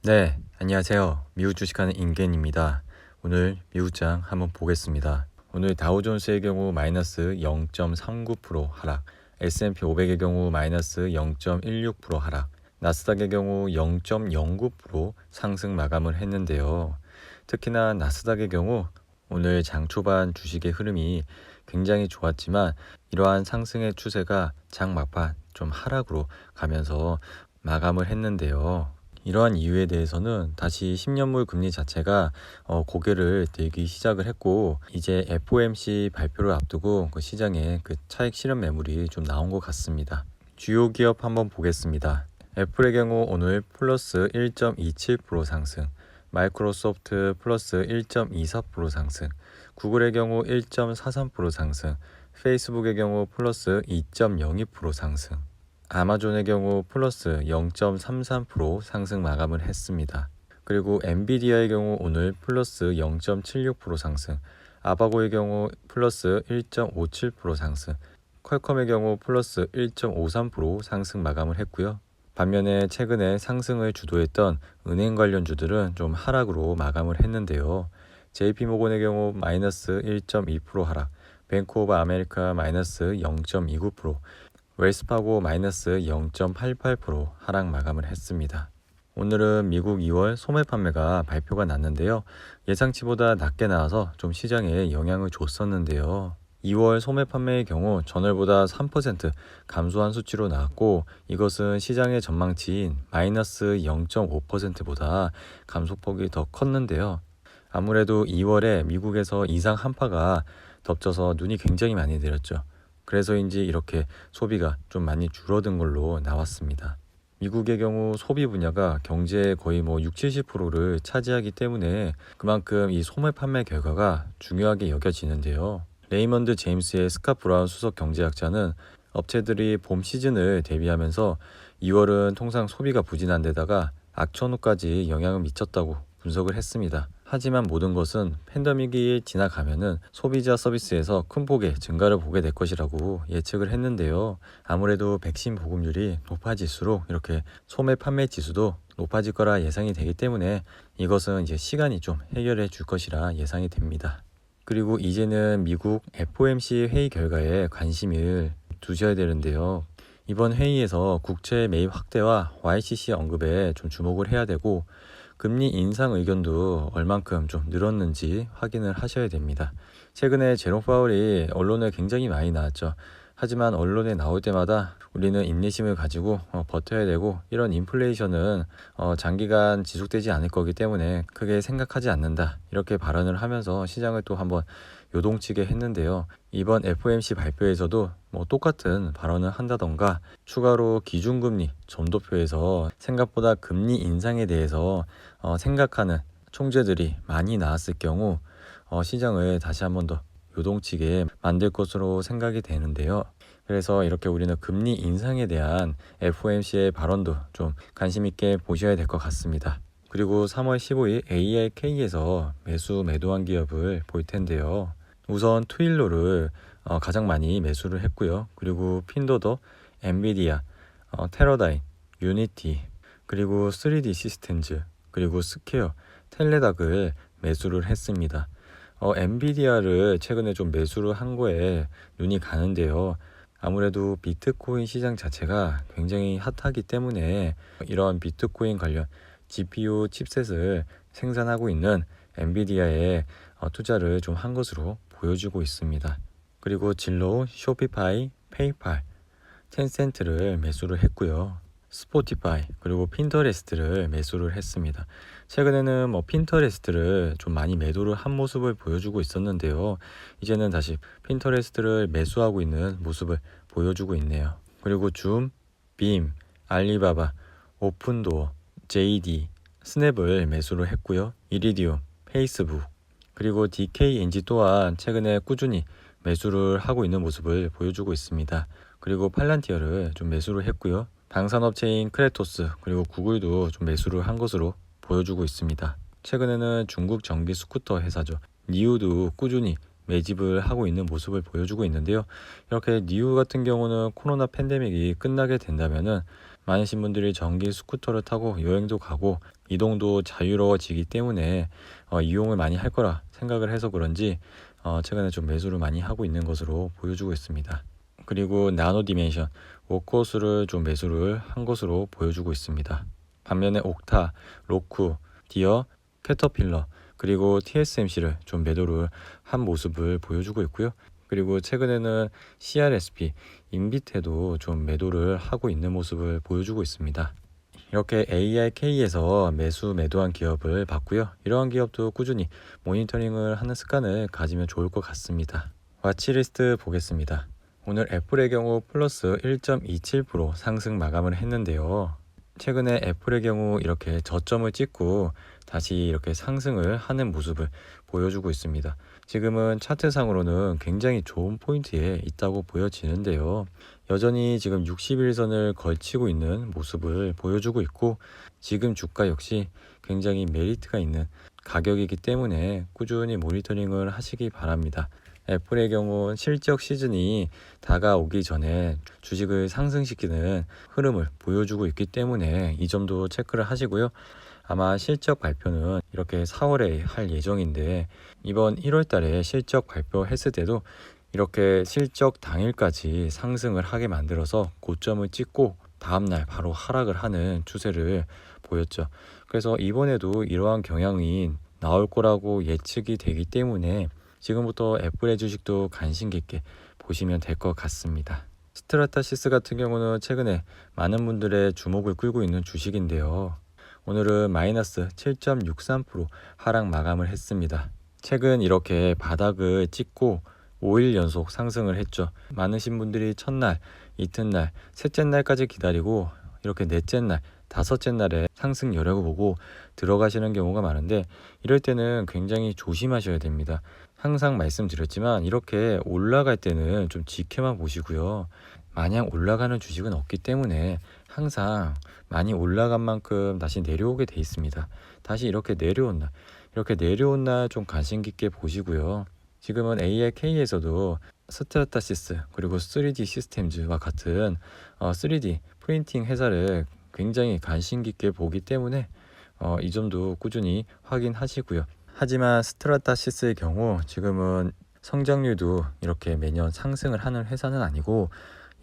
네, 안녕하세요. 미국 주식하는 인겐입니다. 오늘 미국장 한번 보겠습니다. 오늘 다우존스의 경우 마이너스 0.39% 하락, S&P 500의 경우 마이너스 0.16% 하락, 나스닥의 경우 0.09% 상승 마감을 했는데요. 특히나 나스닥의 경우 오늘 장 초반 주식의 흐름이 굉장히 좋았지만 이러한 상승의 추세가 장 막판 좀 하락으로 가면서 마감을 했는데요. 이러한 이유에 대해서는 다시 10년물 금리 자체가 고개를 들기 시작을 했고, 이제 FOMC 발표를 앞두고 그 시장에 그 차익 실현 매물이 좀 나온 것 같습니다. 주요 기업 한번 보겠습니다. 애플의 경우 오늘 플러스 1.27% 상승, 마이크로소프트 플러스 1.24% 상승, 구글의 경우 1.43% 상승, 페이스북의 경우 플러스 2.02% 상승, 아마존의 경우 플러스 0.33% 상승 마감을 했습니다. 그리고 엔비디아의 경우 오늘 플러스 0.76% 상승, 아바고의 경우 플러스 1.57% 상승, 퀄컴의 경우 플러스 1.53% 상승 마감을 했고요. 반면에 최근에 상승을 주도했던 은행 관련주들은 좀 하락으로 마감을 했는데요. JP모건의 경우 마이너스 1.2% 하락, 뱅크 오브 아메리카 마이너스 0.29%, 웰스파고 마이너스 0.88% 하락 마감을 했습니다. 오늘은 미국 2월 소매 판매가 발표가 났는데요. 예상치보다 낮게 나와서 좀 시장에 영향을 줬었는데요. 2월 소매 판매의 경우 전월보다 3% 감소한 수치로 나왔고, 이것은 시장의 전망치인 마이너스 0.5%보다 감소폭이 더 컸는데요. 아무래도 2월에 미국에서 이상 한파가 덮쳐서 눈이 굉장히 많이 내렸죠. 그래서인지 이렇게 소비가 좀 많이 줄어든 걸로 나왔습니다. 미국의 경우 소비 분야가 경제의 거의 6, 70%를 차지하기 때문에 그만큼 이 소매 판매 결과가 중요하게 여겨지는데요. 레이먼드 제임스의 스캇 브라운 수석 경제학자는 업체들이 봄 시즌을 대비하면서 2월은 통상 소비가 부진한 데다가 악천후까지 영향을 미쳤다고 분석을 했습니다. 하지만 모든 것은 팬데믹이 지나가면은 소비자 서비스에서 큰 폭의 증가를 보게 될 것이라고 예측을 했는데요. 아무래도 백신 보급률이 높아질수록 이렇게 소매 판매 지수도 높아질 거라 예상이 되기 때문에 이것은 이제 시간이 좀 해결해 줄 것이라 예상이 됩니다. 그리고 이제는 미국 FOMC 회의 결과에 관심을 두셔야 되는데요. 이번 회의에서 국채 매입 확대와 YCC 언급에 좀 주목을 해야 되고, 금리 인상 의견도 얼만큼 좀 늘었는지 확인을 하셔야 됩니다. 최근에 제롬 파월이 언론에 굉장히 많이 나왔죠. 하지만 언론에 나올 때마다 우리는 인내심을 가지고 버텨야 되고, 이런 인플레이션은 장기간 지속되지 않을 거기 때문에 크게 생각하지 않는다, 이렇게 발언을 하면서 시장을 또 한번 요동치게 했는데요. 이번 FOMC 발표에서도 똑같은 발언을 한다던가, 추가로 기준금리 점도표에서 생각보다 금리 인상에 대해서 생각하는 총재들이 많이 나왔을 경우 시장을 다시 한번 더 요동치게 만들 것으로 생각이 되는데요. 그래서 이렇게 우리는 금리 인상에 대한 FOMC의 발언도 좀 관심 있게 보셔야 될 것 같습니다. 그리고 3월 15일 ARK에서 매도한 기업을 볼 텐데요. 우선 트윌러를 가장 많이 매수를 했고요. 그리고 핀도더, 엔비디아, 테러다인, 유니티, 그리고 3D 시스템즈, 그리고 스퀘어, 텔레닥을 매수를 했습니다. 엔비디아를 최근에 좀 매수를 한 거에 눈이 가는데요. 아무래도 비트코인 시장 자체가 굉장히 핫하기 때문에 이런 비트코인 관련 GPU 칩셋을 생산하고 있는 엔비디아에 투자를 좀 한 것으로 보여주고 있습니다. 그리고 진로, 쇼피파이, 페이팔, 텐센트를 매수를 했고요. 스포티파이, 그리고 핀터레스트를 매수를 했습니다. 최근에는 핀터레스트를 좀 많이 매도를 한 모습을 보여주고 있었는데요. 이제는 다시 핀터레스트를 매수하고 있는 모습을 보여주고 있네요. 그리고 줌, 빔, 알리바바, 오픈도어, JD, 스냅을 매수를 했고요. 이리디움, 페이스북, 그리고 DKNG 또한 최근에 꾸준히 매수를 하고 있는 모습을 보여주고 있습니다. 그리고 팔란티어를 좀 매수를 했고요. 방산업체인 크레토스, 그리고 구글도 좀 매수를 한 것으로 보여주고 있습니다. 최근에는 중국 전기 스쿠터 회사죠. 니우도 꾸준히 매집을 하고 있는 모습을 보여주고 있는데요. 이렇게 니우 같은 경우는 코로나 팬데믹이 끝나게 된다면은 많으신 분들이 전기 스쿠터를 타고 여행도 가고 이동도 자유로워지기 때문에 이용을 많이 할 거라 생각을 해서 그런지 최근에 좀 매수를 많이 하고 있는 것으로 보여주고 있습니다. 그리고 나노 디멘션 워크호스를 좀 매수를 한 것으로 보여주고 있습니다. 반면에 옥타, 로쿠, 디어, 캐터필러 그리고 TSMC를 좀 매도를 한 모습을 보여주고 있고요. 그리고 최근에는 CRSP, 인비테도 좀 매도를 하고 있는 모습을 보여주고 있습니다. 이렇게 ARK에서 매도한 기업을 봤고요. 이러한 기업도 꾸준히 모니터링을 하는 습관을 가지면 좋을 것 같습니다. 와치리스트 보겠습니다. 오늘 애플의 경우 플러스 1.27% 상승 마감을 했는데요. 최근에 애플의 경우 이렇게 저점을 찍고 다시 이렇게 상승을 하는 모습을 보여주고 있습니다. 지금은 차트상으로는 굉장히 좋은 포인트에 있다고 보여지는데요. 여전히 지금 60일선을 걸치고 있는 모습을 보여주고 있고 지금 주가 역시 굉장히 메리트가 있는 가격이기 때문에 꾸준히 모니터링을 하시기 바랍니다. 애플의 경우 실적 시즌이 다가오기 전에 주식을 상승시키는 흐름을 보여주고 있기 때문에 이 점도 체크를 하시고요. 아마 실적 발표는 이렇게 4월에 할 예정인데 이번 1월 달에 실적 발표했을 때도 이렇게 실적 당일까지 상승을 하게 만들어서 고점을 찍고 다음날 바로 하락을 하는 추세를 보였죠. 그래서 이번에도 이러한 경향이 나올 거라고 예측이 되기 때문에 지금부터 애플의 주식도 관심 깊게 보시면 될 것 같습니다. 스트라타시스 같은 경우는 최근에 많은 분들의 주목을 끌고 있는 주식인데요. 오늘은 마이너스 7.63% 하락 마감을 했습니다. 최근 이렇게 바닥을 찍고 5일 연속 상승을 했죠. 많으신 분들이 첫날, 이튿날, 셋째 날까지 기다리고 이렇게 넷째 날, 다섯째 날에 상승 여력을 보고 들어가시는 경우가 많은데 이럴 때는 굉장히 조심하셔야 됩니다. 항상 말씀드렸지만 이렇게 올라갈 때는 좀 지켜만 보시고요. 마냥 올라가는 주식은 없기 때문에 항상 많이 올라간 만큼 다시 내려오게 돼 있습니다. 다시 이렇게 내려온 날 좀 관심 깊게 보시고요. 지금은 ARK에서도 스트라타시스 그리고 3D 시스템즈와 같은 3D 프린팅 회사를 굉장히 관심 깊게 보기 때문에 이 점도 꾸준히 확인하시고요. 하지만 스트라타시스의 경우 지금은 성장률도 이렇게 매년 상승을 하는 회사는 아니고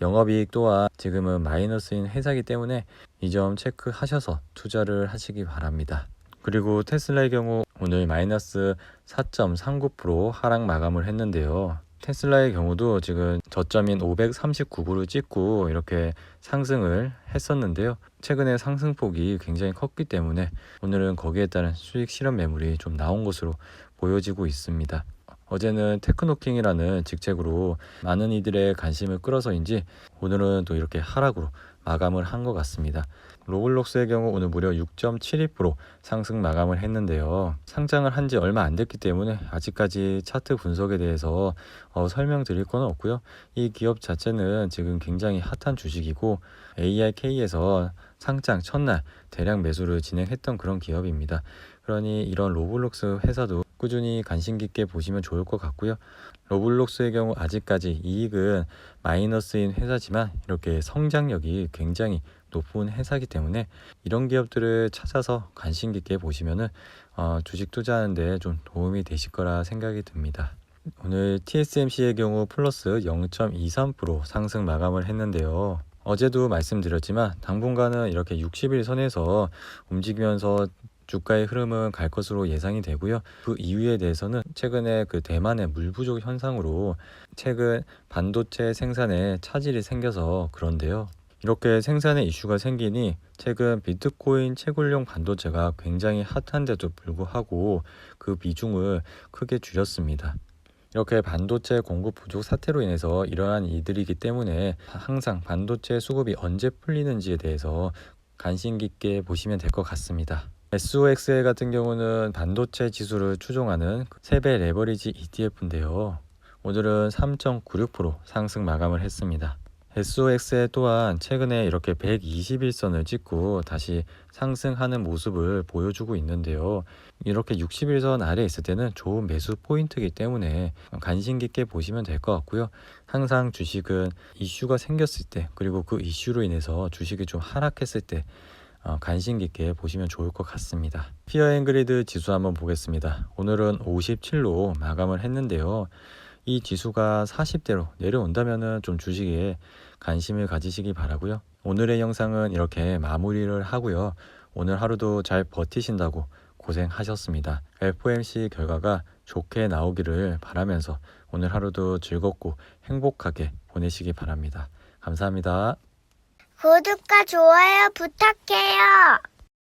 영업이익 또한 지금은 마이너스인 회사이기 때문에 이 점 체크하셔서 투자를 하시기 바랍니다. 그리고 테슬라의 경우 오늘 마이너스 4.39% 하락 마감을 했는데요. 테슬라의 경우도 지금 저점인 539불을 찍고 이렇게 상승을 했었는데요. 최근에 상승폭이 굉장히 컸기 때문에 오늘은 거기에 따른 수익 실현 매물이 좀 나온 것으로 보여지고 있습니다. 어제는 테크노킹이라는 직책으로 많은 이들의 관심을 끌어서인지 오늘은 또 이렇게 하락으로 마감을 한 것 같습니다. 로블록스의 경우 오늘 무려 6.72% 상승 마감을 했는데요. 상장을 한 지 얼마 안 됐기 때문에 아직까지 차트 분석에 대해서 설명드릴 건 없고요. 이 기업 자체는 지금 굉장히 핫한 주식이고 ARK에서 상장 첫날 대량 매수를 진행했던 그런 기업입니다. 그러니 이런 로블록스 회사도 꾸준히 관심 깊게 보시면 좋을 것 같고요. 로블록스의 경우 아직까지 이익은 마이너스인 회사지만 이렇게 성장력이 굉장히 높은 회사이기 때문에 이런 기업들을 찾아서 관심 깊게 보시면은 주식 투자하는데 좀 도움이 되실 거라 생각이 듭니다. 오늘 TSMC의 경우 플러스 0.23% 상승 마감을 했는데요. 어제도 말씀드렸지만 당분간은 이렇게 60일 선에서 움직이면서 주가의 흐름은 갈 것으로 예상이 되고요. 그 이유에 대해서는 최근에 그 대만의 물 부족 현상으로 최근 반도체 생산에 차질이 생겨서 그런데요. 이렇게 생산에 이슈가 생기니 최근 비트코인 채굴용 반도체가 굉장히 핫한데도 불구하고 그 비중을 크게 줄였습니다. 이렇게 반도체 공급 부족 사태로 인해서 일어난 일들이기 때문에 항상 반도체 수급이 언제 풀리는지에 대해서 관심 깊게 보시면 될 것 같습니다. SOXL 같은 경우는 반도체 지수를 추종하는 세배 레버리지 ETF인데요. 오늘은 3.96% 상승 마감을 했습니다. SOX에 또한 최근에 이렇게 121선을 찍고 다시 상승하는 모습을 보여주고 있는데요. 이렇게 60일선 아래에 있을 때는 좋은 매수 포인트이기 때문에 관심 깊게 보시면 될 것 같고요. 항상 주식은 이슈가 생겼을 때, 그리고 그 이슈로 인해서 주식이 좀 하락했을 때 관심 깊게 보시면 좋을 것 같습니다. 피어 앤 그리드 지수 한번 보겠습니다. 오늘은 57로 마감을 했는데요. 이 지수가 40대로 내려온다면 좀 주식에 관심을 가지시기 바라고요. 오늘의 영상은 이렇게 마무리를 하고요. 오늘 하루도 잘 버티신다고 고생하셨습니다. FOMC 결과가 좋게 나오기를 바라면서 오늘 하루도 즐겁고 행복하게 보내시기 바랍니다. 감사합니다. 구독과 좋아요 부탁해요.